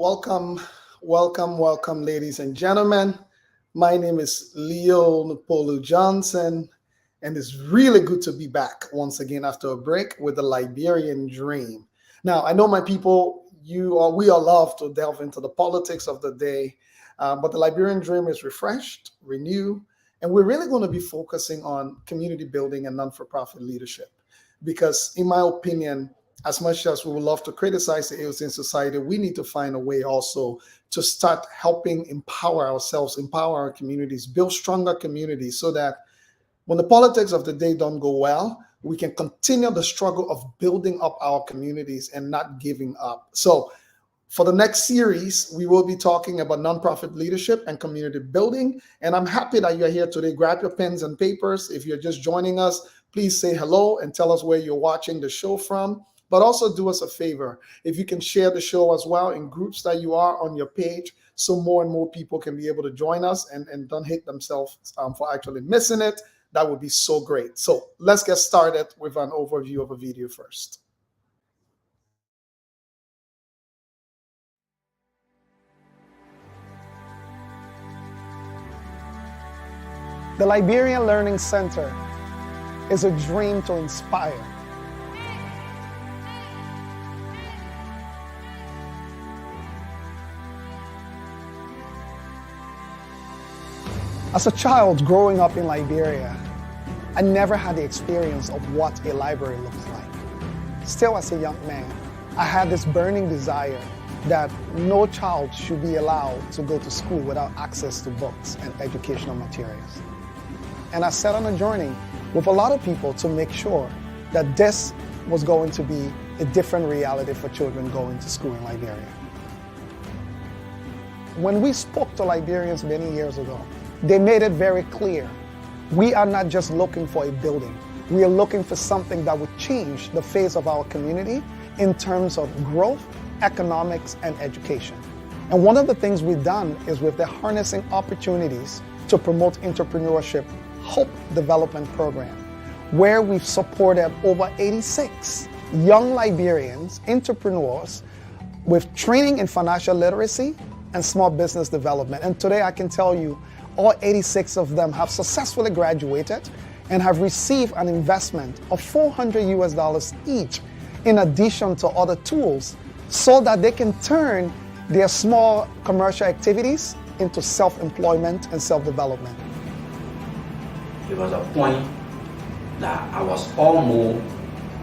Welcome, welcome, ladies and gentlemen. My name is Leo Nupolu Johnson, and it's really good to be back once again after a break with the Liberian Dream. Now, I know my people, we all love to delve into the politics of the day, but the Liberian Dream is refreshed, renewed, and we're really going to be focusing on community building and non-for-profit leadership. Because, in my opinion, as much as we would love to criticize the ills in society, we need to find a way also to start helping empower ourselves, empower our communities, build stronger communities so that when the politics of the day don't go well, we can continue the struggle of building up our communities and not giving up. So for the next series, we will be talking about nonprofit leadership and community building. And I'm happy that you're here today. Grab your pens and papers. If you're just joining us, please say hello and tell us where you're watching the show from. But also do us a favor. If you can share the show as well in groups that you are on your page, so more and more people can be able to join us and don't hate themselves for actually missing it, that would be so great. So let's get started with an overview of a video first. The Liberian Learning Center is a dream to inspire. As a child growing up in Liberia, I never had the experience of what a library looks like. Still, as a young man, I had this burning desire that no child should be allowed to go to school without access to books and educational materials. And I set on a journey with a lot of people to make sure that this was going to be a different reality for children going to school in Liberia. When we spoke to Liberians many years ago, they made it very clear. We are not just looking for a building. We are looking for something that would change the face of our community in terms of growth, economics, and education. And one of the things we've done is with the Harnessing Opportunities to Promote Entrepreneurship Hope Development Program, where we've supported over 86 young Liberians, entrepreneurs, with training in financial literacy and small business development. And today I can tell you, all 86 of them have successfully graduated and have received an investment of $400 each, in addition to other tools, so that they can turn their small commercial activities into self-employment and self-development. It was a point that I was almost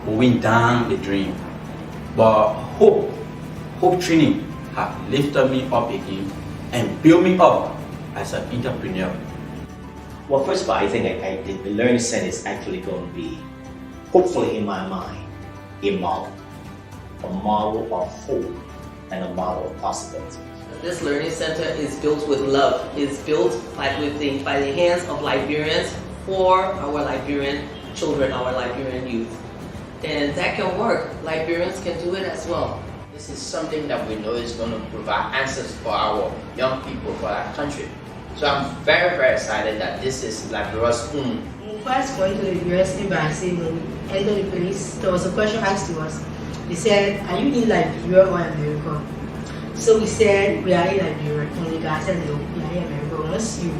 going down the drain, but hope training had lifted me up again and built me up as an entrepreneur. Well, first of all, I think the Learning Center is actually going to be, hopefully in my mind, a model of hope and a model of possibility. This Learning Center is built with love. It's built by the hands of Liberians for our Liberian children, our Liberian youth. And that can work. Liberians can do it as well. This is something that we know is going to provide answers for our young people, for our country. So I'm very, very excited that this is Liberia's own. First going to the US Embassy, when we entered the place, there was a question asked to us. They said, are you in Liberia or America? So we said, we are in Liberia. And the guy said, no, we are in America. Once you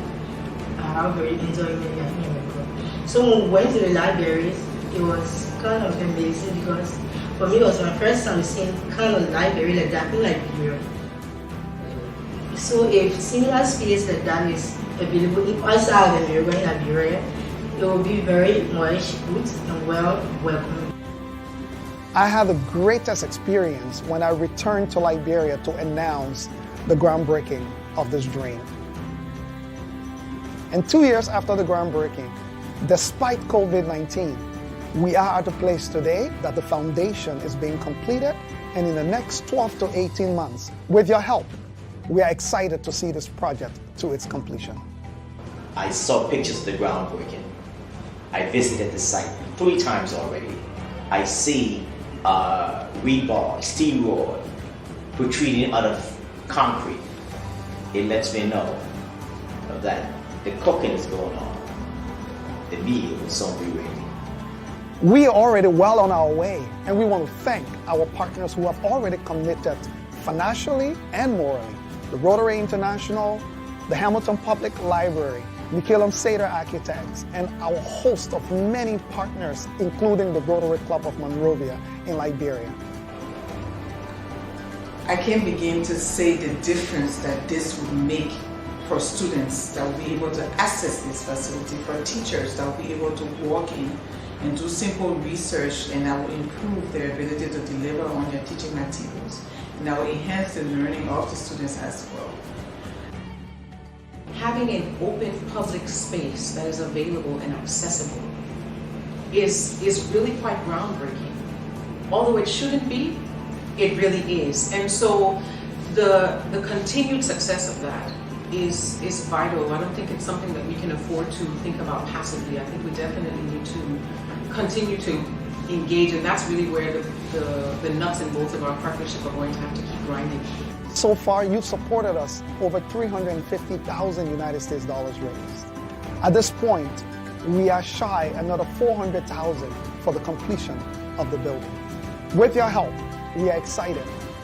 are very enjoying it, we are in America. So when we went to the libraries, it was kind of amazing because for me, it was my first time seeing kind of library like that in Liberia. So if similar space like that is available outside of America in Liberia, it will be very much good and well welcome. I had the greatest experience when I returned to Liberia to announce the groundbreaking of this dream. And 2 years after the groundbreaking, despite COVID-19, we are at a place today that the foundation is being completed, and in the next 12 to 18 months, with your help, we are excited to see this project to its completion. I saw pictures of the groundbreaking. I visited the site 3 times already. I see rebar, steel rod, protruding out of concrete. It lets me know that the cooking is going on. The meal will soon be ready. We are already well on our way, and we want to thank our partners who have already committed financially and morally. The Rotary International, the Hamilton Public Library, Nikelum Seder Architects, and our host of many partners, including the Rotary Club of Monrovia in Liberia. I can't begin to say the difference that this would make for students that will be able to access this facility, for teachers that will be able to walk in and do simple research, and that will improve their ability to deliver on their teaching materials, and that will enhance the learning of the students as well. Having an open public space that is available and accessible is really quite groundbreaking. Although it shouldn't be, it really is. And so the continued success of that is vital. I don't think it's something that we can afford to think about passively. I think we definitely need to continue to engage, and that's really where the nuts and bolts of our partnership are going to have to keep grinding. So far, you've supported us over 350,000 United States dollars raised. At this point, we are shy another 400,000 for the completion of the building. With your help, we are excited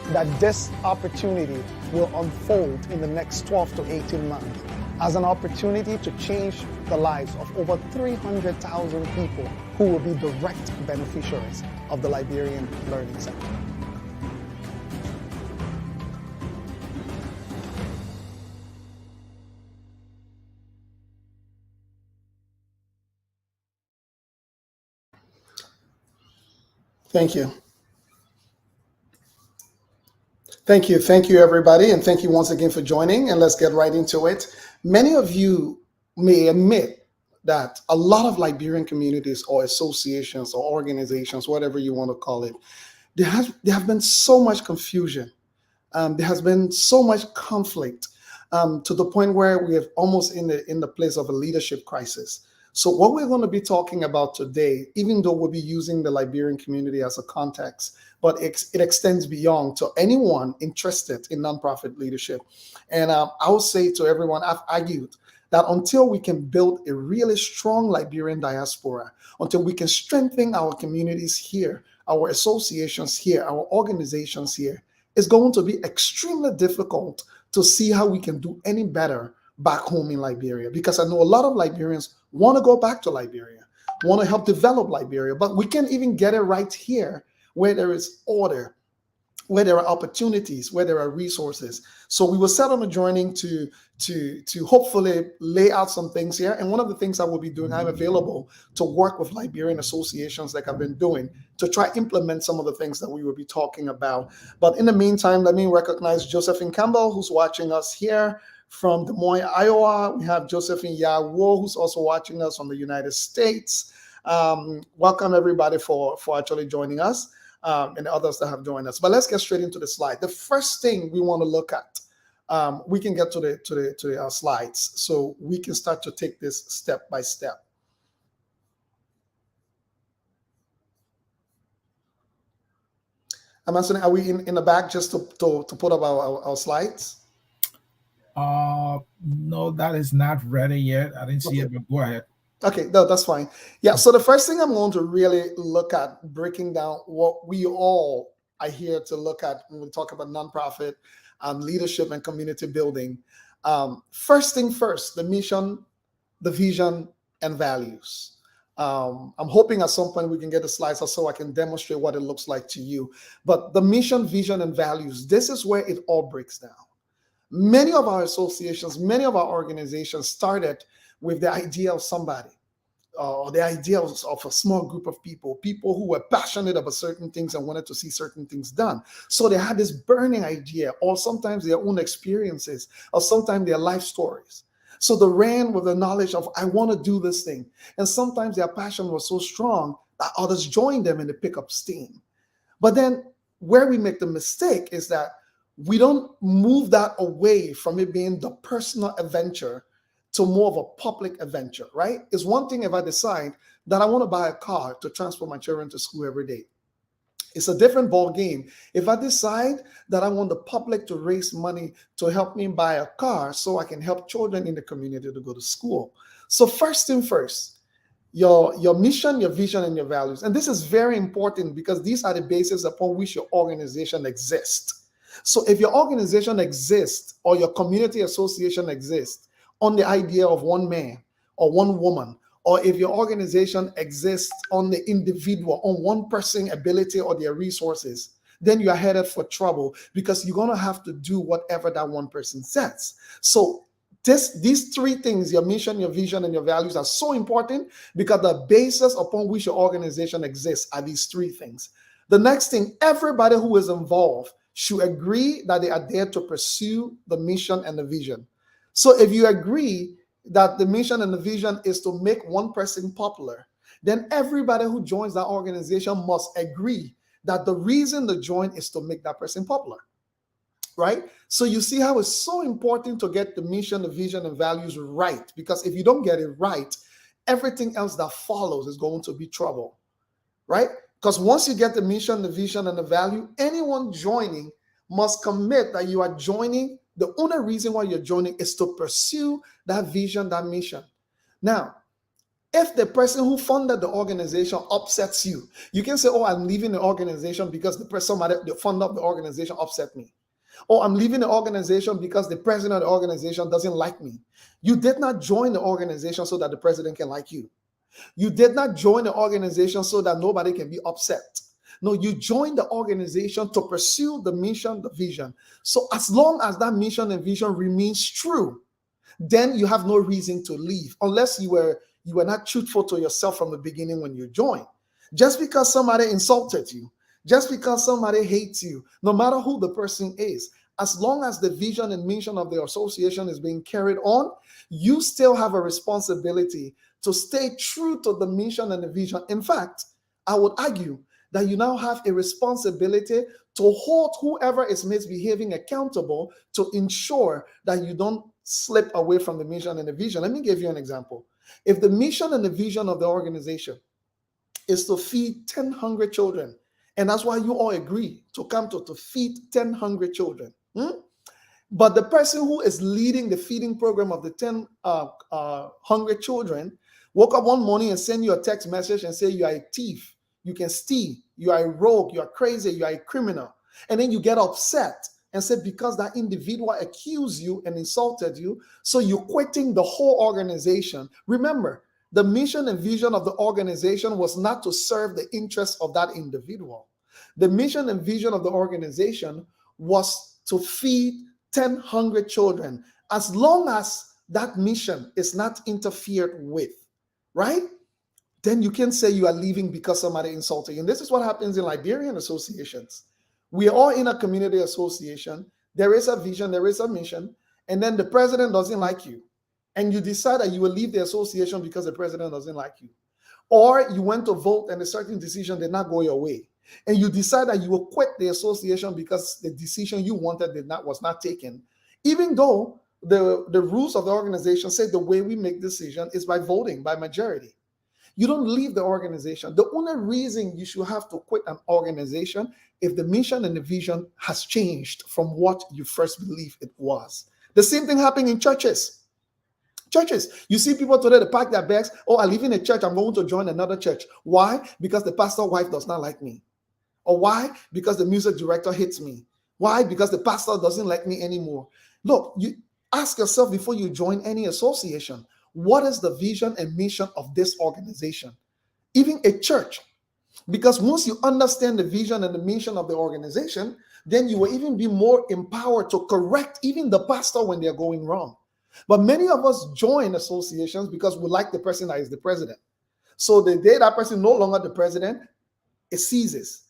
that this opportunity will unfold in the next 12 to 18 months as an opportunity to change the lives of over 300,000 people who will be direct beneficiaries of the Liberian Learning Center. Thank you. Thank you, everybody, and thank you once again for joining, and let's get right into it. Many of you may admit that a lot of Liberian communities or associations or organizations, whatever you want to call it, there have been so much confusion. There has been so much conflict to the point where we are almost in the place of a leadership crisis. So what we're going to be talking about today, even though we'll be using the Liberian community as a context, but it extends beyond to anyone interested in nonprofit leadership. And I will say to everyone, I've argued that until we can build a really strong Liberian diaspora, until we can strengthen our communities here, our associations here, our organizations here, it's going to be extremely difficult to see how we can do any better back home in Liberia, because I know a lot of Liberians want to go back to Liberia, want to help develop Liberia, but we can't even get it right here where there is order, where there are opportunities, where there are resources. So we were set on a journey to hopefully lay out some things here. And one of the things I will be doing, I'm available to work with Liberian associations like I've been doing to try implement some of the things that we will be talking about. But in the meantime, let me recognize Josephine Campbell, who's watching us here from Des Moines, Iowa. We have Josephine Yawo, who's also watching us from the United States. Welcome everybody for actually joining us, and others that have joined us. But let's get straight into the slide. The first thing we want to look at, we can get to the slides, so we can start to take this step by step. I'm asking, are we in the back just to put up our slides? No, that is not ready yet. I didn't see it, but go ahead. Okay, no, that's fine. Yeah, so the first thing I'm going to really look at, breaking down what we all are here to look at when we talk about nonprofit leadership and community building. First thing first, the mission, the vision, and values. I'm hoping at some point we can get the slides so I can demonstrate what it looks like to you. But the mission, vision, and values, this is where it all breaks down. Many of our associations, many of our organizations started with the idea of somebody, or the idea of a small group of people who were passionate about certain things and wanted to see certain things done. So they had this burning idea, or sometimes their own experiences, or sometimes their life stories. So they ran with the knowledge of, I want to do this thing. And sometimes their passion was so strong that others joined them and they pick up steam. But then where we make the mistake is that we don't move that away from it being the personal adventure to more of a public adventure, right? It's one thing if I decide that I want to buy a car to transport my children to school every day. It's a different ball game if I decide that I want the public to raise money to help me buy a car so I can help children in the community to go to school. So first thing first, your mission, your vision, and your values. And this is very important because these are the basis upon which your organization exists. So if your organization exists or your community association exists on the idea of one man or one woman, or if your organization exists on the individual, on one person ability or their resources, then you are headed for trouble, because you're going to have to do whatever that one person says. So these three things, your mission, your vision, and your values, are so important, because the basis upon which your organization exists are these three things. The next thing, everybody who is involved should agree that they are there to pursue the mission and the vision. So if you agree that the mission and the vision is to make one person popular, then everybody who joins that organization must agree that the reason to join is to make that person popular, right? So you see how it's so important to get the mission, the vision, and values right, because if you don't get it right, everything else that follows is going to be trouble, right? Because once you get the mission, the vision, and the value, anyone joining must commit that you are joining. The only reason why you're joining is to pursue that vision, that mission. Now, if the person who funded the organization upsets you, you can say, oh, I'm leaving the organization because the founder of the organization upset me. Or I'm leaving the organization because the president of the organization doesn't like me. You did not join the organization so that the president can like you. You did not join the organization so that nobody can be upset. No, you joined the organization to pursue the mission, the vision. So as long as that mission and vision remains true, then you have no reason to leave, unless you were not truthful to yourself from the beginning when you joined. Just because somebody insulted you, just because somebody hates you, no matter who the person is, as long as the vision and mission of the association is being carried on, you still have a responsibility to stay true to the mission and the vision. In fact, I would argue that you now have a responsibility to hold whoever is misbehaving accountable, to ensure that you don't slip away from the mission and the vision. Let me give you an example. If the mission and the vision of the organization is to feed 10 hungry children, and that's why you all agree to come to feed 10 hungry children, but the person who is leading the feeding program of the 10 hungry children woke up one morning and sent you a text message and say you are a thief, you can steal, you are a rogue, you are crazy, you are a criminal. And then you get upset and say, because that individual accused you and insulted you, so you're quitting the whole organization. Remember, the mission and vision of the organization was not to serve the interests of that individual. The mission and vision of the organization was to feed 10 hungry children. As long as that mission is not interfered with, right? Then you can say you are leaving because somebody insulted you. And this is what happens in Liberian associations. We are all in a community association. There is a vision, there is a mission, and then the president doesn't like you. And you decide that you will leave the association because the president doesn't like you. Or you went to vote and a certain decision did not go your way. And you decide that you will quit the association because the decision you wanted was not taken. Even though the rules of the organization say the way we make decision is by voting, by majority. You don't leave the organization. The only reason you should have to quit an organization if the mission and the vision has changed from what you first believed it was. The same thing happening in churches. Churches, you see people today, they pack their bags. Oh, I live in a church, I'm going to join another church. Why? Because the pastor's wife does not like me. Or why? Because the music director hates me. Why? Because the pastor doesn't like me anymore. Look, you ask yourself before you join any association, what is the vision and mission of this organization? Even a church. Because once you understand the vision and the mission of the organization, then you will even be more empowered to correct even the pastor when they're going wrong. But many of us join associations because we like the person that is the president. So the day that person is no longer the president, it ceases,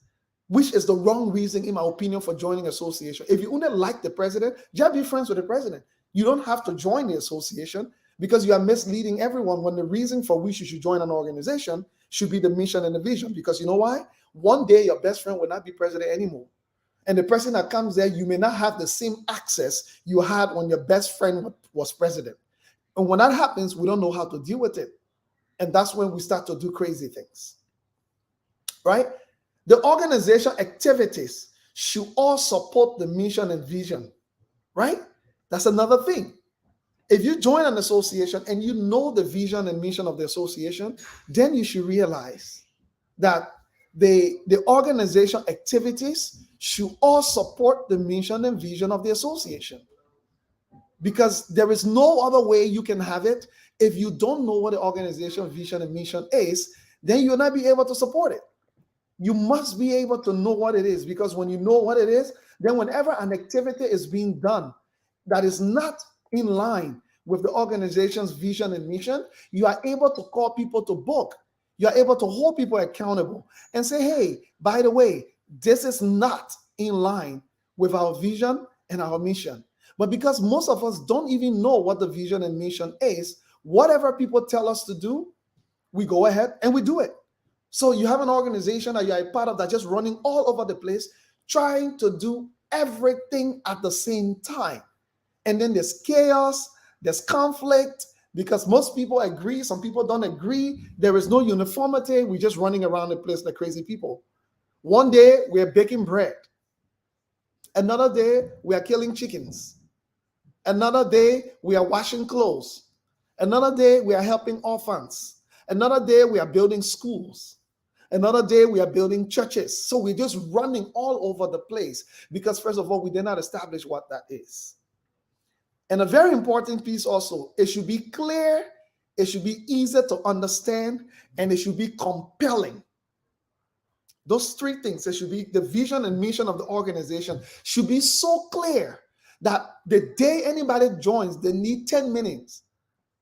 which is the wrong reason, in my opinion, for joining association. If you only like the president, just be friends with the president. You don't have to join the association because you are misleading everyone when the reason for which you should join an organization should be the mission and the vision. Because you know why? One day your best friend will not be president anymore. And the person that comes there, you may not have the same access you had when your best friend was president. And when that happens, we don't know how to deal with it. And that's when we start to do crazy things, right? The organization activities should all support the mission and vision, right? That's another thing. If you join an association and you know the vision and mission of the association, then you should realize that the organization activities should all support the mission and vision of the association, because there is no other way you can have it. If you don't know what the organization vision and mission is, then you'll not be able to support it. You must be able to know what it is, because when you know what it is, then whenever an activity is being done that is not in line with the organization's vision and mission, you are able to call people to book. You are able to hold people accountable and say, hey, by the way, this is not in line with our vision and our mission. But because most of us don't even know what the vision and mission is, whatever people tell us to do, we go ahead and we do it. So you have an organization that you're a part of that's just running all over the place, trying to do everything at the same time. And then there's chaos, there's conflict, because most people agree, some people don't agree. There is no uniformity. We're just running around the place like crazy people. One day we're baking bread. Another day we are killing chickens. Another day we are washing clothes. Another day we are helping orphans. Another day we are building schools. Another day we are building churches. So we're just running all over the place because, first of all, we did not establish what that is. And a very important piece also, it should be clear, it should be easy to understand, and it should be compelling. Those three things, it should be the vision and mission of the organization should be so clear that the day anybody joins, they need 10 minutes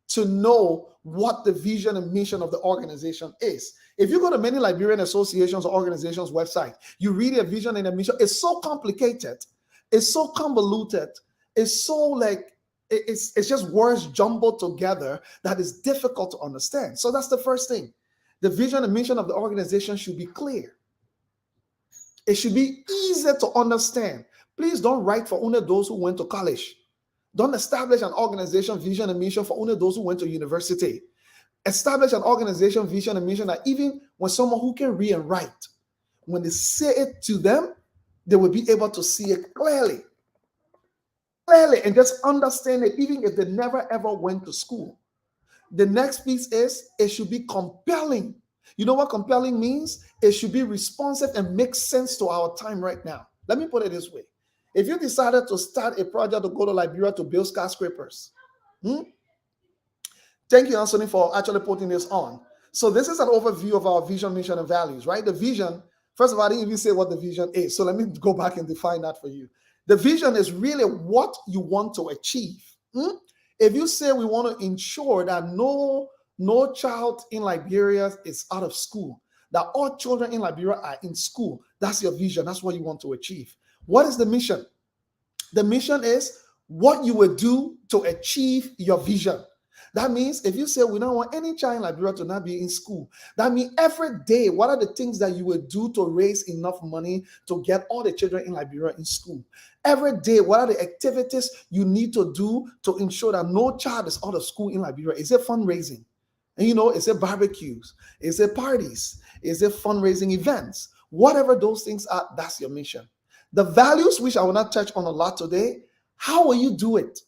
to know what the vision and mission of the organization is. If you go to many Liberian associations or organizations' website, you read a vision and a mission. It's so complicated. It's so convoluted. It's so like, it's just words jumbled together that is difficult to understand. So that's the first thing. The vision and mission of the organization should be clear. It should be easy to understand. Please don't write for only those who went to college. Don't establish an organization, vision, and mission for only those who went to university. Establish an organization, vision, and mission that even when someone who can read and write, when they say it to them, they will be able to see it clearly. And just understand it, even if they never ever went to school. The next piece is it should be compelling. You know what compelling means? It should be responsive and make sense to our time right now. Let me put it this way. If you decided to start a project to go to Liberia to build skyscrapers, thank you, Anthony, for actually putting this on. So this is an overview of our vision, mission, and values, right? The vision, first of all, I didn't even say what the vision is. So let me go back and define that for you. The vision is really what you want to achieve. If you say we want to ensure that no child in Liberia is out of school, that all children in Liberia are in school, that's your vision. That's what you want to achieve. What is the mission? The mission is what you will do to achieve your vision. That means if you say we don't want any child in Liberia to not be in school, that means every day, what are the things that you will do to raise enough money to get all the children in Liberia in school? Every day, what are the activities you need to do to ensure that no child is out of school in Liberia? Is it fundraising? And is it barbecues? Is it parties? Is it fundraising events? Whatever those things are, that's your mission. The values, which I will not touch on a lot today, how will you do it?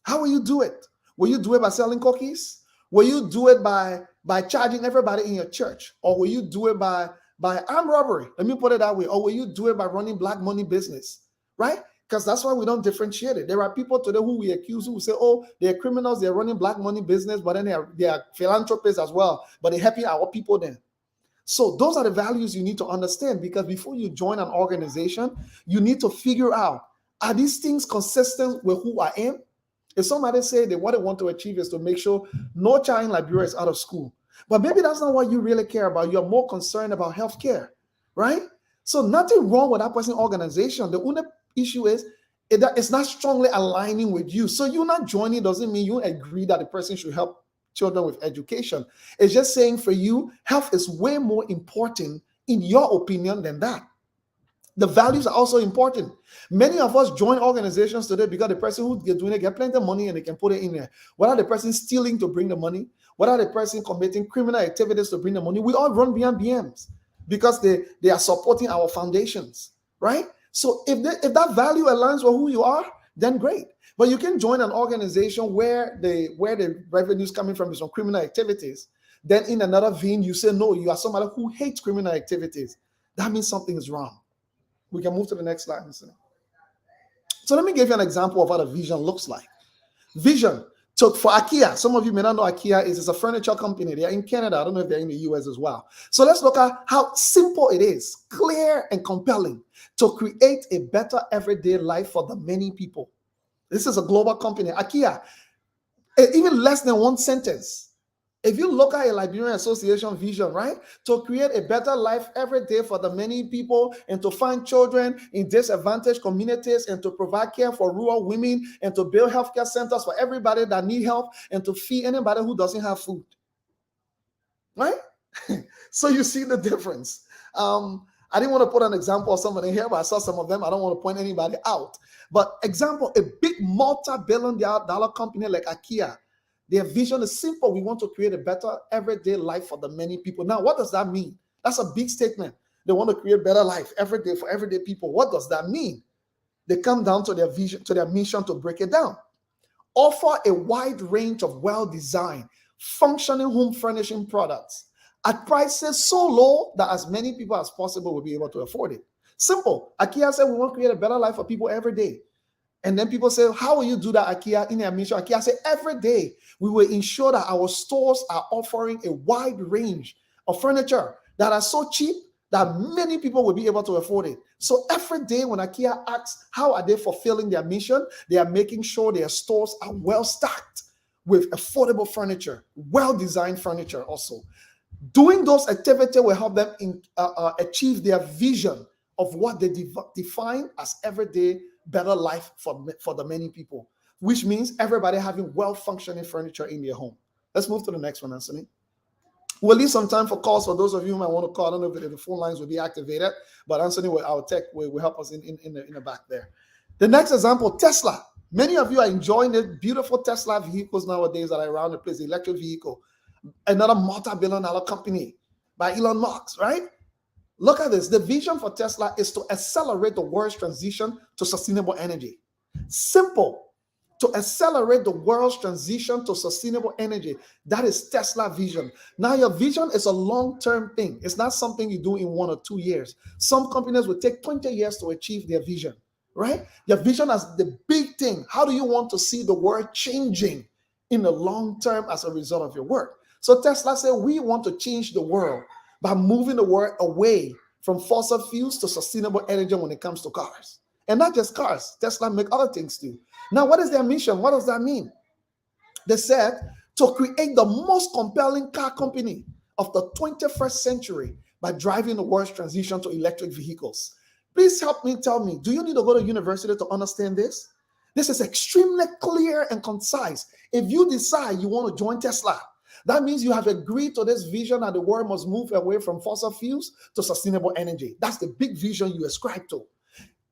How will you do it? Will you do it by selling cookies? Will you do it by charging everybody in your church? Or will you do it by armed robbery? Let me put it that way. Or will you do it by running black money business? Right? Because that's why we don't differentiate it. There are people today who we accuse who say, oh, they're criminals, they're running black money business, but then they are philanthropists as well, but they're helping our people then. So those are the values you need to understand, because before you join an organization, you need to figure out, are these things consistent with who I am? If somebody say that what they want to achieve is to make sure no child in Liberia is out of school, but maybe that's not what you really care about. You're more concerned about healthcare, right? So nothing wrong with that person's organization. The only issue is it's not strongly aligning with you. So you not joining doesn't mean you agree that the person should help children with education. It's just saying for you, health is way more important in your opinion than that. The values are also important. Many of us join organizations today because the person who's doing it get plenty of money and they can put it in there. What are the person stealing to bring the money? What are the person committing criminal activities to bring the money? We all run BMs because they are supporting our foundations, right? So if that value aligns with who you are, then great. But you can join an organization where the revenue is coming from is from criminal activities. Then in another vein, you say, no, you are somebody who hates criminal activities. That means something is wrong. We can move to the next slide. So let me give you an example of what a vision looks like. Vision. So for IKEA, some of you may not know IKEA is a furniture company. They are in Canada. I don't know if they're in the US as well. So let's look at how simple it is, clear and compelling to create a better everyday life for the many people. This is a global company. IKEA, even less than one sentence. If you look at a Liberian Association vision, right, to create a better life every day for the many people and to find children in disadvantaged communities and to provide care for rural women and to build healthcare centers for everybody that need help and to feed anybody who doesn't have food, right? So you see the difference. I didn't want to put an example of somebody here, but I saw some of them. I don't want to point anybody out. But example, a big multi-billion-dollar company like IKEA, their vision is simple. We want to create a better everyday life for the many people. Now, what does that mean? That's a big statement. They want to create better life every day for everyday people. What does that mean? They come down to their vision, to their mission to break it down. Offer a wide range of well-designed, functioning home furnishing products at prices so low that as many people as possible will be able to afford it. Simple. IKEA said we want to create a better life for people every day. And then people say, how will you do that, IKEA, in their mission? IKEA said, every day we will ensure that our stores are offering a wide range of furniture that are so cheap that many people will be able to afford it. So every day when IKEA asks, how are they fulfilling their mission? They are making sure their stores are well stacked with affordable furniture, well-designed furniture also. Doing those activities will help them achieve their vision of what they define as everyday better life for the many people, which means everybody having well-functioning furniture in their home. Let's move to the next one, Anthony. We'll leave some time for calls for those of you who might want to call. I don't know if the phone lines will be activated, but Anthony, our tech will help us in the back there. The next example, Tesla. Many of you are enjoying the beautiful Tesla vehicles nowadays that are around the place, the electric vehicle. Another multi-billion-dollar company by Elon Musk, right? Look at this. The vision for Tesla is to accelerate the world's transition to sustainable energy. Simple. To accelerate the world's transition to sustainable energy. That is Tesla vision. Now, your vision is a long-term thing. It's not something you do in 1 or 2 years. Some companies will take 20 years to achieve their vision, right? Your vision is the big thing. How do you want to see the world changing in the long term as a result of your work? So Tesla said, we want to change the world by moving the world away from fossil fuels to sustainable energy when it comes to cars. And not just cars. Tesla make other things too. Now, what is their mission? What does that mean? They said to create the most compelling car company of the 21st century by driving the world's transition to electric vehicles. Please help me, tell me, do you need to go to university to understand this? This is extremely clear and concise. If you decide you want to join Tesla, that means you have agreed to this vision that the world must move away from fossil fuels to sustainable energy. That's the big vision you ascribe to.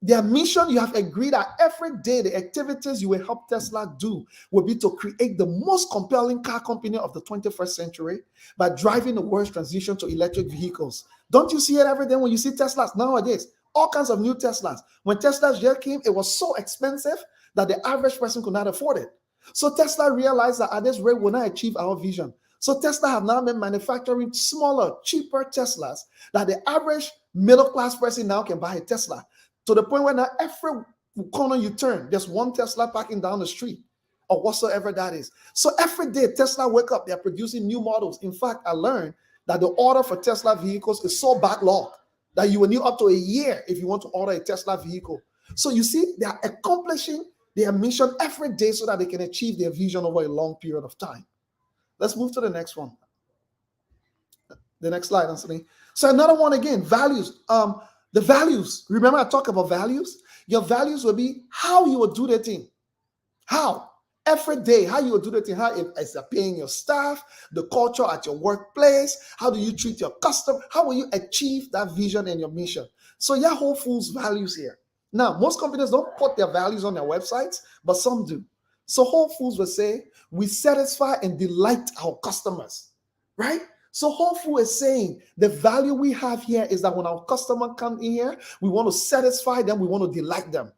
Their mission, you have agreed that every day the activities you will help Tesla do will be to create the most compelling car company of the 21st century by driving the world's transition to electric vehicles. Don't you see it every day when you see Teslas nowadays? All kinds of new Teslas. When Tesla's year came, it was so expensive that the average person could not afford it. So Tesla realized that at this rate, we'll not achieve our vision. So Tesla have now been manufacturing smaller, cheaper Teslas that the average middle-class person now can buy a Tesla. To the point where now every corner you turn, there's one Tesla parking down the street or whatsoever that is. So every day Tesla wake up, they're producing new models. In fact, I learned that the order for Tesla vehicles is so backlogged that you will need up to a year if you want to order a Tesla vehicle. So you see, they are accomplishing their mission every day so that they can achieve their vision over a long period of time. Let's move to the next one. The next slide, Anthony. So another one again, values. The values. Remember I talked about values? Your values will be how you will do the thing. How? Every day, how you will do the thing. How is it paying your staff, the culture at your workplace? How do you treat your customer? How will you achieve that vision and your mission? So your Whole Foods values here. Now, most companies don't put their values on their websites, but some do. So Whole Foods will say, we satisfy and delight our customers, right? So Whole Foods is saying the value we have here is that when our customer come in here, we want to satisfy them, we want to delight them.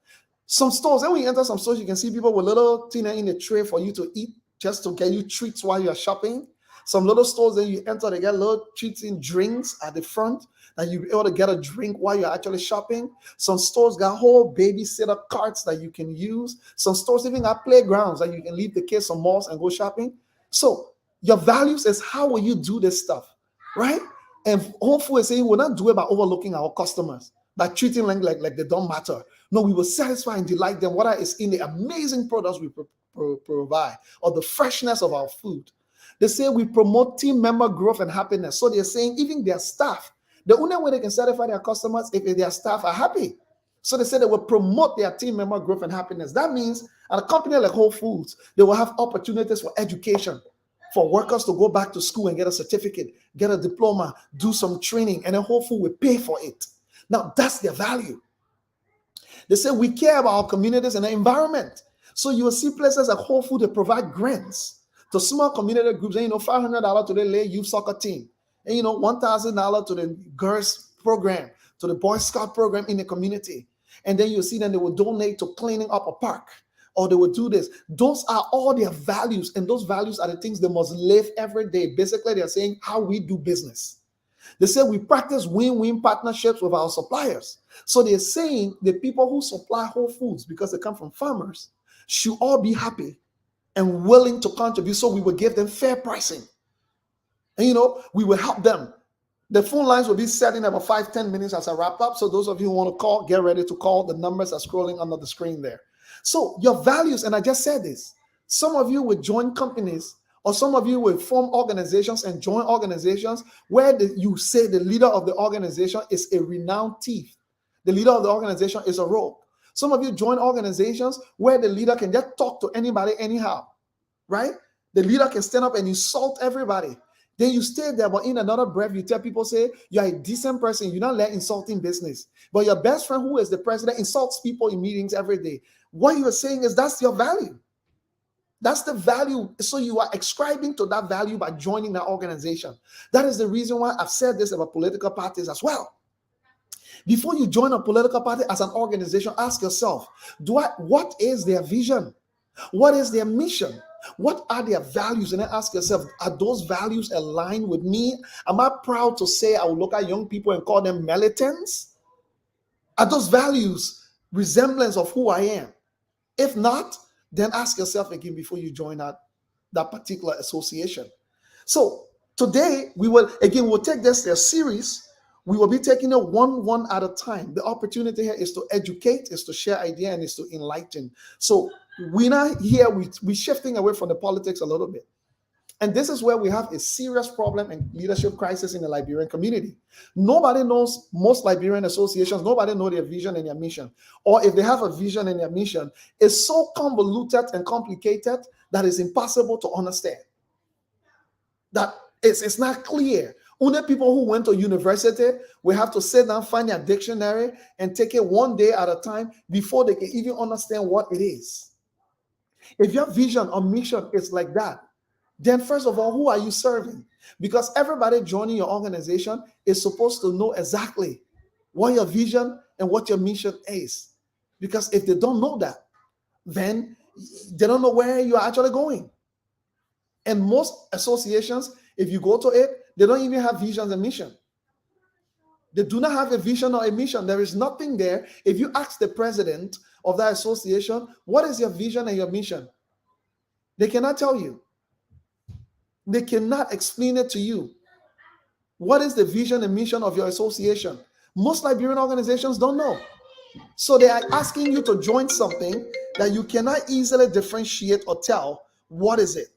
Some stores, and when you enter some stores, you can see people with little dinner in the tray for you to eat, just to get you treats while you're shopping. Some little stores that you enter, they get little treating drinks at the front that you'll be able to get a drink while you're actually shopping. Some stores got whole babysitter carts that you can use. Some stores even got playgrounds that you can leave the kids some malls and go shopping. So your values is how will you do this stuff, right? And hopefully saying we'll not do it by overlooking our customers, by treating them like they don't matter. No, we will satisfy and delight them, whether it's in the amazing products we provide or the freshness of our food. They say we promote team member growth and happiness. So they're saying even their staff, the only way they can satisfy their customers if their staff are happy. So they said they will promote their team member growth and happiness. That means at a company like Whole Foods, they will have opportunities for education, for workers to go back to school and get a certificate, get a diploma, do some training, and then Whole Foods will pay for it. Now that's their value. They say we care about our communities and the environment. So you will see places like Whole Foods that provide grants to small community groups, and $500 to the lay youth soccer team, and $1,000 to the girls program, to the Boy Scout program in the community. And then you see them, they will donate to cleaning up a park, or they will do this. Those are all their values, and those values are the things they must live every day. Basically, they're saying how we do business. They say we practice win-win partnerships with our suppliers. So they're saying the people who supply Whole Foods, because they come from farmers, should all be happy and willing to contribute, so we will give them fair pricing. And we will help them. The phone lines will be set in about 5-10 minutes as I wrap up. So those of you who want to call, get ready to call. The numbers are scrolling under the screen there. So your values, and I just said this, some of you will join companies, or some of you will form organizations and join organizations where you say the leader of the organization is a renowned thief. The leader of the organization is a rogue. Some of you join organizations where the leader can just talk to anybody anyhow, right? The leader can stand up and insult everybody. Then you stay there, but in another breath, you tell people, say, you're a decent person. You're not let insulting business. But your best friend, who is the president, insults people in meetings every day. What you are saying is that's your value. That's the value. So you are ascribing to that value by joining that organization. That is the reason why I've said this about political parties as well. Before you join a political party as an organization, ask yourself, what is their vision? What is their mission? What are their values? And then ask yourself, are those values aligned with me? Am I proud to say I will look at young people and call them militants? Are those values resemblance of who I am? If not, then ask yourself again before you join that particular association. So today we'll take this a series. We will be taking it one at a time. The opportunity here is to educate, is to share ideas, and is to enlighten. So we're not here, we're shifting away from the politics a little bit. And this is where we have a serious problem and leadership crisis in the Liberian community. Nobody knows, most Liberian associations, nobody knows their vision and their mission. Or if they have a vision and their mission, it's so convoluted and complicated that it's impossible to understand. That it's not clear. Only people who went to university will have to sit down, find their dictionary, and take it one day at a time before they can even understand what it is. If your vision or mission is like that, then first of all, who are you serving? Because everybody joining your organization is supposed to know exactly what your vision and what your mission is. Because if they don't know that, then they don't know where you're actually going. And most associations, if you go to it, they don't even have visions and mission. They do not have a vision or a mission. There is nothing there. If you ask the president of that association, what is your vision and your mission? They cannot tell you. They cannot explain it to you. What is the vision and mission of your association? Most Liberian organizations don't know. So they are asking you to join something that you cannot easily differentiate or tell what is it.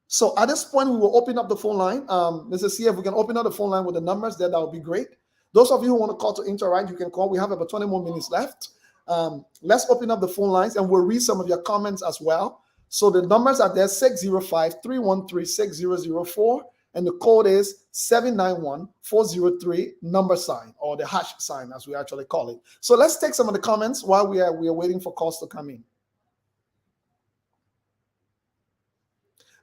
So at this point, we will open up the phone line. Let's see if we can open up the phone line with the numbers there. That would be great. Those of you who want to call to interact, you can call. We have about 20 more minutes left. Let's open up the phone lines and we'll read some of your comments as well. So the numbers are there, 605-313-6004. And the code is 791-403 number sign, or the hash sign as we actually call it. So let's take some of the comments while we are waiting for calls to come in.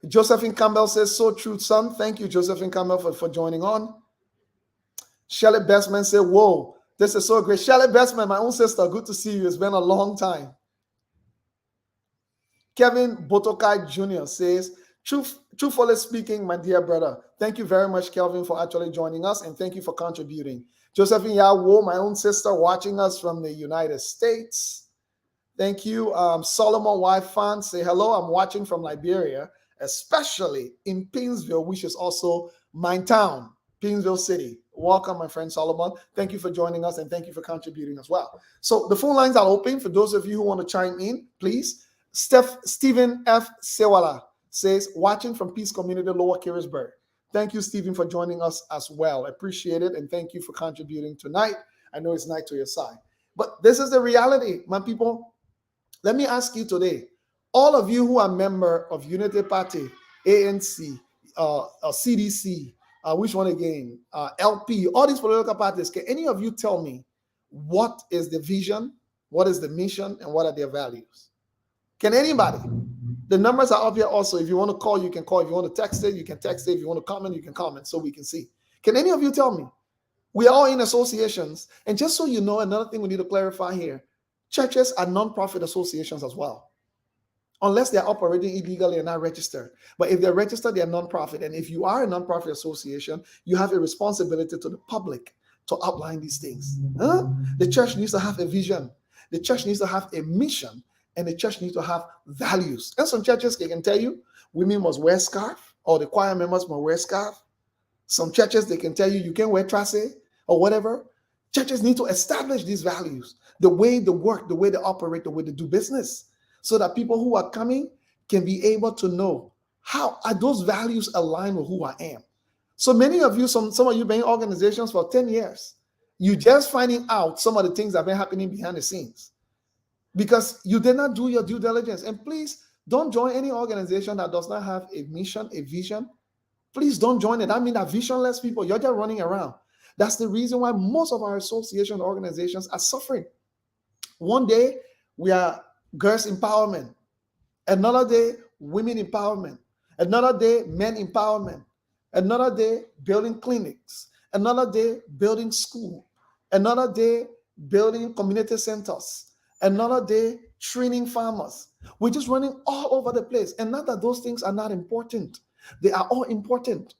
Josephine Campbell says, so true, son. Thank you, Josephine Campbell, for joining on. Shelley Bestman said, whoa, this is so great. Shelley Bestman, my own sister, good to see you. It's been a long time. Kevin Botokai Jr. says, Truthfully speaking, my dear brother, thank you very much, Kelvin, for actually joining us, and thank you for contributing. Josephine Yawo, my own sister, watching us from the United States. Thank you. Solomon Wifan, say hello. I'm watching from Liberia, especially in Pinsville, which is also my town, Pinsville City. Welcome, my friend Solomon. Thank you for joining us, and thank you for contributing as well. So the phone lines are open for those of you who want to chime in, please. Stephen F. Sewala says, watching from Peace Community, Lower Carisburg. Thank you, Stephen, for joining us as well. Appreciate it, and thank you for contributing tonight. I know it's night to your side. But this is the reality, my people. Let me ask you today, all of you who are member of Unity Party, ANC, CDC, which one again, LP, all these political parties, can any of you tell me what is the vision, what is the mission, and what are their values? Can anybody? The numbers are up here also. If you want to call, you can call. If you want to text it, you can text it. If you want to comment, you can comment so we can see. Can any of you tell me? We are all in associations. And just so you know, another thing we need to clarify here, churches are non-profit associations as well, unless they're operating illegally and not registered. But if they're registered, they're non-profit. And if you are a non-profit association, you have a responsibility to the public to outline these things. The church needs to have a vision. The church needs to have a mission. And the church needs to have values. And some churches can tell you women must wear scarf, or the choir members must wear scarf. Some churches, they can tell you you can't wear trace or whatever. Churches need to establish these values, the way they work, the way they operate, the way they do business, so that people who are coming can be able to know how are those values aligned with who I am. So many of you, some of you been in organizations for 10 years. You just finding out some of the things that have been happening behind the scenes, because you did not do your due diligence. And please don't join any organization that does not have a mission, a vision. Please don't join it. I mean, that visionless people, you're just running around. That's the reason why most of our association organizations are suffering. One day, we are girls empowerment. Another day, women empowerment. Another day, men empowerment. Another day, building clinics. Another day, building school. Another day, building community centers. Another day, training farmers. We're just running all over the place. And not that those things are not important. They are all important.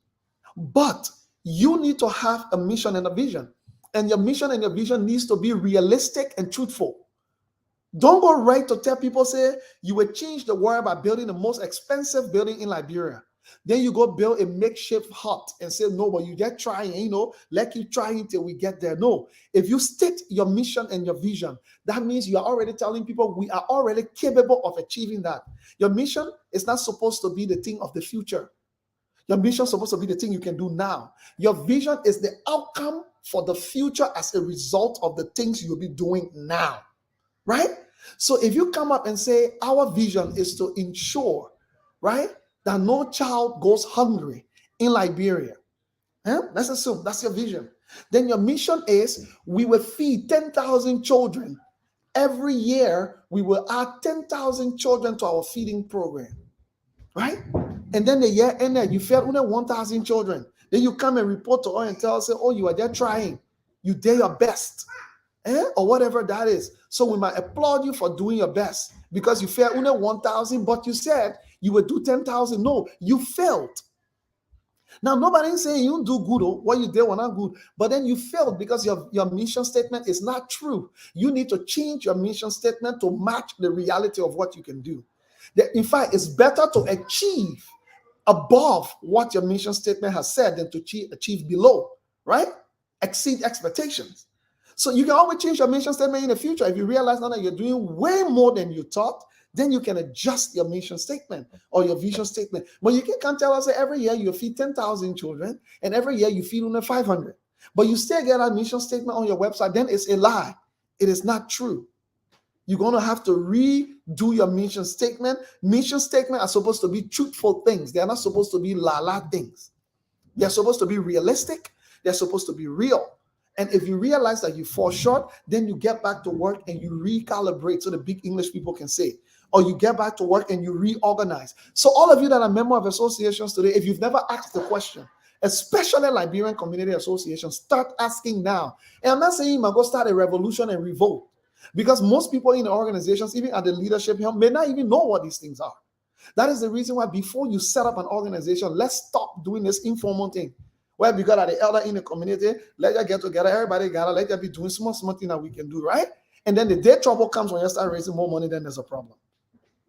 But you need to have a mission and a vision. And your mission and your vision needs to be realistic and truthful. Don't go right to tell people, say, you will change the world by building the most expensive building in Liberia. Then you go build a makeshift hut and say, no, but you get trying, let you trying till we get there. No, if you state your mission and your vision, that means you are already telling people we are already capable of achieving that. Your mission is not supposed to be the thing of the future. Your mission is supposed to be the thing you can do now. Your vision is the outcome for the future as a result of the things you'll be doing now, right? So if you come up and say, our vision is to ensure, right, that no child goes hungry in Liberia. Let's assume that's your vision. Then your mission is we will feed 10,000 children. Every year, we will add 10,000 children to our feeding program, right? And then the year ended, you fed only 1,000 children. Then you come and report to us and tell us, oh, you are there trying. You did your best, or whatever that is. So we might applaud you for doing your best because you fed only 1,000, but you said you would do 10,000. No, you failed. Now, nobody's saying you do good or what you did was not good, but then you failed because your mission statement is not true. You need to change your mission statement to match the reality of what you can do. In fact, it's better to achieve above what your mission statement has said than to achieve below, right? Exceed expectations. So you can always change your mission statement in the future. If you realize now that you're doing way more than you thought, then you can adjust your mission statement or your vision statement. But you can't tell us that every year you feed 10,000 children and every year you feed only 500. But you still get a mission statement on your website, then it's a lie. It is not true. You're going to have to redo your mission statement. Mission statements are supposed to be truthful things. They are not supposed to be la-la things. They're supposed to be realistic. They're supposed to be real. And if you realize that you fall short, then you get back to work and you recalibrate, so the big English people can say. Or you get back to work and you reorganize. So all of you that are members of associations today, if you've never asked the question, especially Liberian Community Association, start asking now. And I'm not saying you might go start a revolution and revolt, because most people in the organizations, even at the leadership here, may not even know what these things are. That is the reason why before you set up an organization, let's stop doing this informal thing. Where because at the elder in the community, let you get together, everybody gather, let you be doing small thing that we can do, right? And then the day trouble comes when you start raising more money, then there's a problem.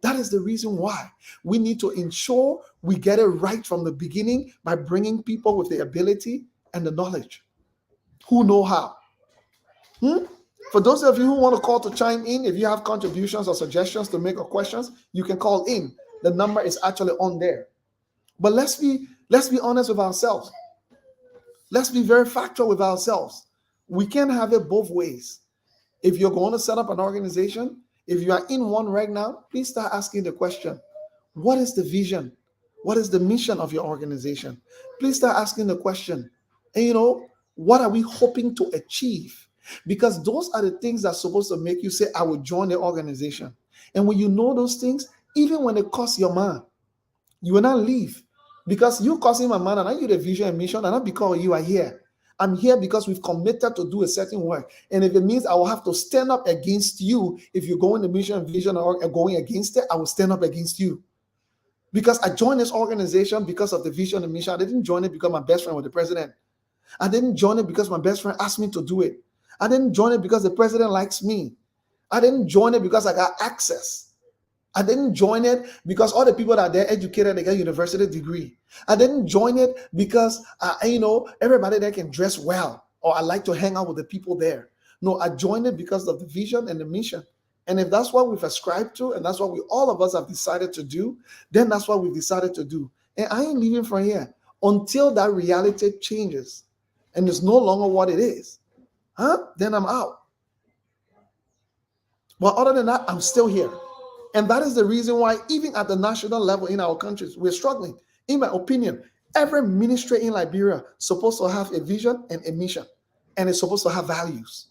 That is the reason why we need to ensure we get it right from the beginning by bringing people with the ability and the knowledge who know how. For those of you who want to call to chime in, if you have contributions or suggestions to make or questions, you can call in. The number is actually on there. But let's be honest with ourselves. Let's be very factual with ourselves. We can't have it both ways. If you're going to set up an organization, if you are in one right now, please start asking the question, what is the vision? What is the mission of your organization? Please start asking the question, and what are we hoping to achieve? Because those are the things that's supposed to make you say, I will join the organization. And when you know those things, even when it costs your man, you will not leave. Because you costing my man, and I you the vision and mission, and not because you are here. I'm here because we've committed to do a certain work. And if it means I will have to stand up against you, if you go in the mission and vision or going against it, I will stand up against you. Because I joined this organization because of the vision and mission. I didn't join it because my best friend was the president. I didn't join it because my best friend asked me to do it. I didn't join it because the president likes me. I didn't join it because I got access. I didn't join it because all the people that are there educated, they get a university degree. I didn't join it because, everybody there can dress well, or I like to hang out with the people there. No, I joined it because of the vision and the mission. And if that's what we've ascribed to, and that's what all of us have decided to do, then that's what we've decided to do. And I ain't leaving from here until that reality changes and it's no longer what it is. Then I'm out. But other than that, I'm still here. And that is the reason why, even at the national level in our countries, we're struggling. In my opinion, every ministry in Liberia is supposed to have a vision and a mission, and it's supposed to have values.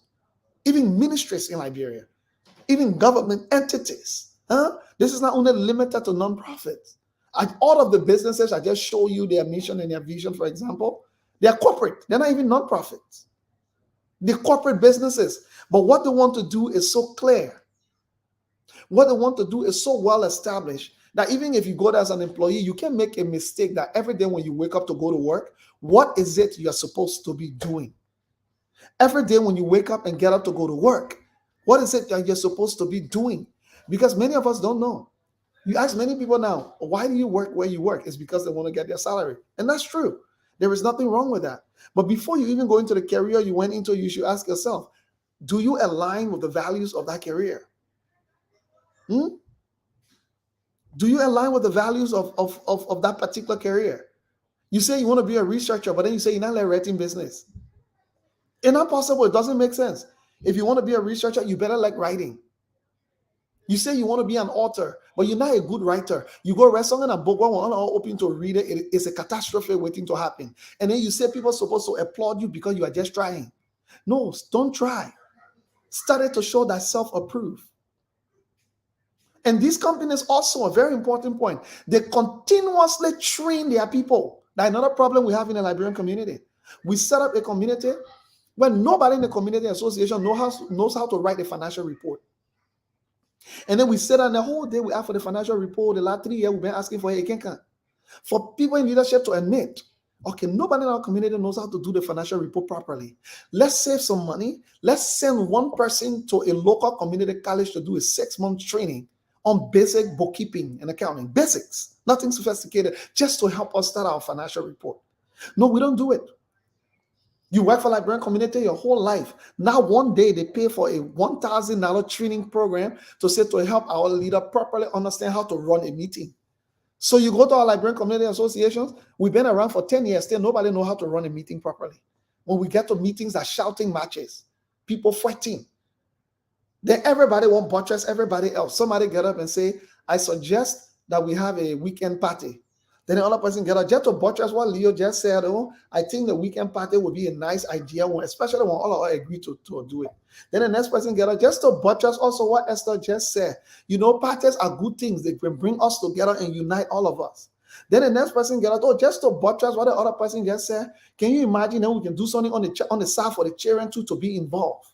Even ministries in Liberia, even government entities. This is not only limited to nonprofits. All of the businesses I just show you their mission and their vision, for example, they are corporate. They're not even nonprofits. They're corporate businesses. But what they want to do is so clear. What they want to do is so well established that even if you go there as an employee, you can make a mistake that every day when you wake up to go to work, what is it you're supposed to be doing? Every day when you wake up and get up to go to work, what is it that you're supposed to be doing? Because many of us don't know. You ask many people now, why do you work where you work? It's because they want to get their salary. And that's true. There is nothing wrong with that. But before you even go into the career you went into, you should ask yourself, do you align with the values of that career? Do you align with the values of that particular career? You say you want to be a researcher, but then you say you're not like writing business. It's not possible. It doesn't make sense. If you want to be a researcher, you better like writing. You say you want to be an author, but you're not a good writer. You go read something in a book, when we're all open to read it, it's a catastrophe waiting to happen. And then you say people are supposed to applaud you because you are just trying. No, don't try. Started to show that self-approve. And these companies also, a very important point, they continuously train their people. That's another problem we have in the Liberian community. We set up a community where nobody in the community association knows how to write a financial report. And then we sit down the whole day, we ask for the financial report. The last 3 years, we've been asking for it. For people in leadership to admit, okay, nobody in our community knows how to do the financial report properly. Let's save some money. Let's send one person to a local community college to do a 6-month training on basic bookkeeping and accounting. Basics, nothing sophisticated, just to help us start our financial report. No, we don't do it. You work for Liberian community your whole life. Now one day they pay for a $1,000 training program to help our leader properly understand how to run a meeting. So you go to our Liberian community associations, we've been around for 10 years, still nobody knows how to run a meeting properly. When we get to meetings, are shouting matches, people fighting. Then everybody won't buttress everybody else. Somebody get up and say, I suggest that we have a weekend party. Then the other person get up just to buttress what Leo just said. Oh, I think the weekend party would be a nice idea, especially when all of us agree to do it. Then the next person get up just to buttress also what Esther just said. Parties are good things. They can bring us together and unite all of us. Then the next person get up, just to buttress what the other person just said. Can you imagine that we can do something on the side for the children too to be involved?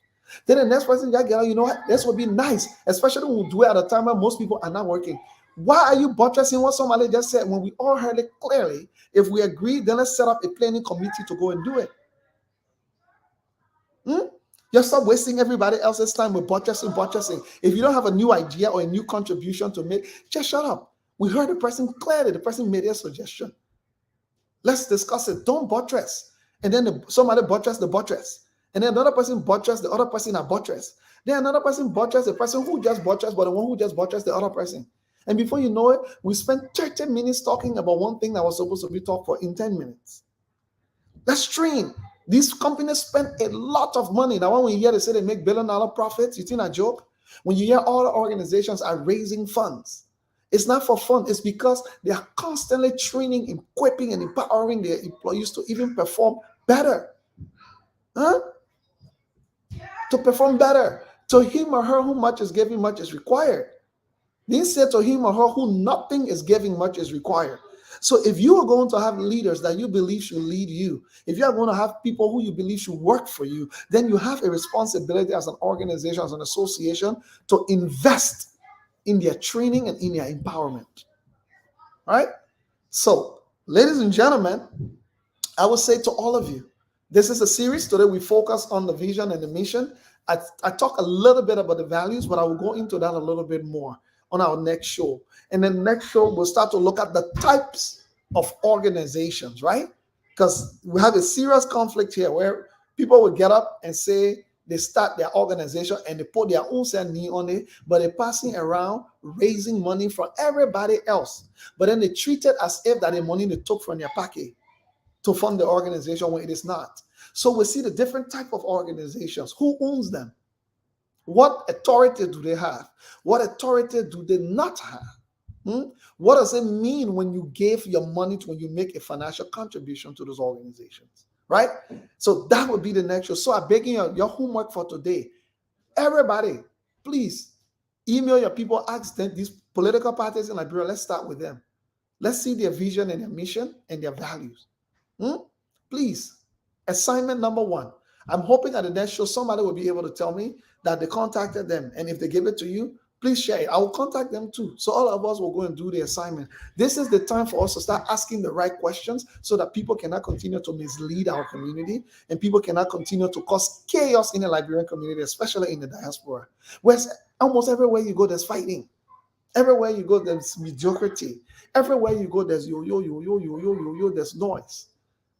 Then the next person get up, this would be nice, especially when we do it at a time when most people are not working. Why are you buttressing what somebody just said when we all heard it clearly? If we agree, then let's set up a planning committee to go and do it. Just stop wasting everybody else's time with buttressing. If you don't have a new idea or a new contribution to make, just shut up. We heard the person clearly. The person made a suggestion. Let's discuss it. Don't buttress. And then somebody buttress the buttress. And then another person buttress the other person that buttress. Then another person buttress the person who just buttress, but the one who just buttress the other person. And before you know it, we spent 30 minutes talking about one thing that was supposed to be talked for in 10 minutes. Let's train. These companies spend a lot of money. Now, when you hear they say they make billion-dollar profits, you think a joke? When you hear all the organizations are raising funds, it's not for fun. It's because they are constantly training, equipping, and empowering their employees to even perform better. To perform better. To him or her who much is given, much is required. They said to him or her who nothing is giving, much is required. So if you are going to have leaders that you believe should lead you, if you are going to have people who you believe should work for you, then you have a responsibility as an organization, as an association, to invest in their training and in their empowerment. Right? So, ladies and gentlemen, I will say to all of you, this is a series. Today we focus on the vision and the mission. I talk a little bit about the values, but I will go into that a little bit more on our next show. And then next show, we'll start to look at the types of organizations, right? Because we have a serious conflict here where people will get up and say they start their organization and they put their own name on it, but they're passing around raising money from everybody else. But then they treat it as if that the money they took from their pocket to fund the organization when it is not. So we see the different type of organizations. Who owns them? What authority do they have? What authority do they not have? What does it mean when you give your money when you make a financial contribution to those organizations? Right? So that would be the next show. So I beg you, your homework for today. Everybody, please email your people, ask them, these political parties in Liberia, let's start with them. Let's see their vision and their mission and their values. Please, assignment number 1. I'm hoping at the next show, somebody will be able to tell me that they contacted them. And if they give it to you, please share it. I will contact them too. So all of us will go and do the assignment. This is the time for us to start asking the right questions so that people cannot continue to mislead our community and people cannot continue to cause chaos in the Liberian community, especially in the diaspora. Where almost everywhere you go, there's fighting. Everywhere you go, there's mediocrity. Everywhere you go, there's there's noise.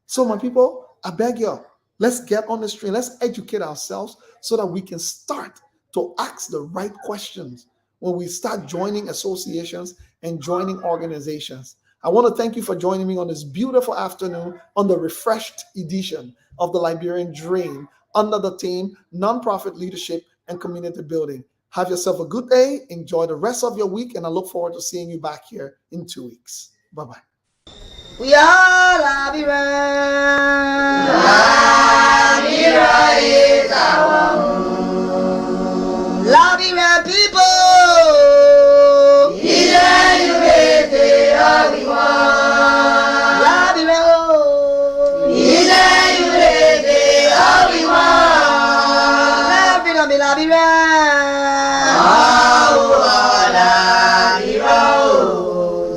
So my people, I beg you, let's get on the stream. Let's educate ourselves so that we can start to ask the right questions when we start joining associations and joining organizations. I want to thank you for joining me on this beautiful afternoon on the refreshed edition of the Liberian Dream under the theme Nonprofit Leadership and Community Building. Have yourself a good day. Enjoy the rest of your week, and I look forward to seeing you back here in 2 weeks. Bye-bye. We are Liberian. Liberia is our home. Liberian people. Liberia.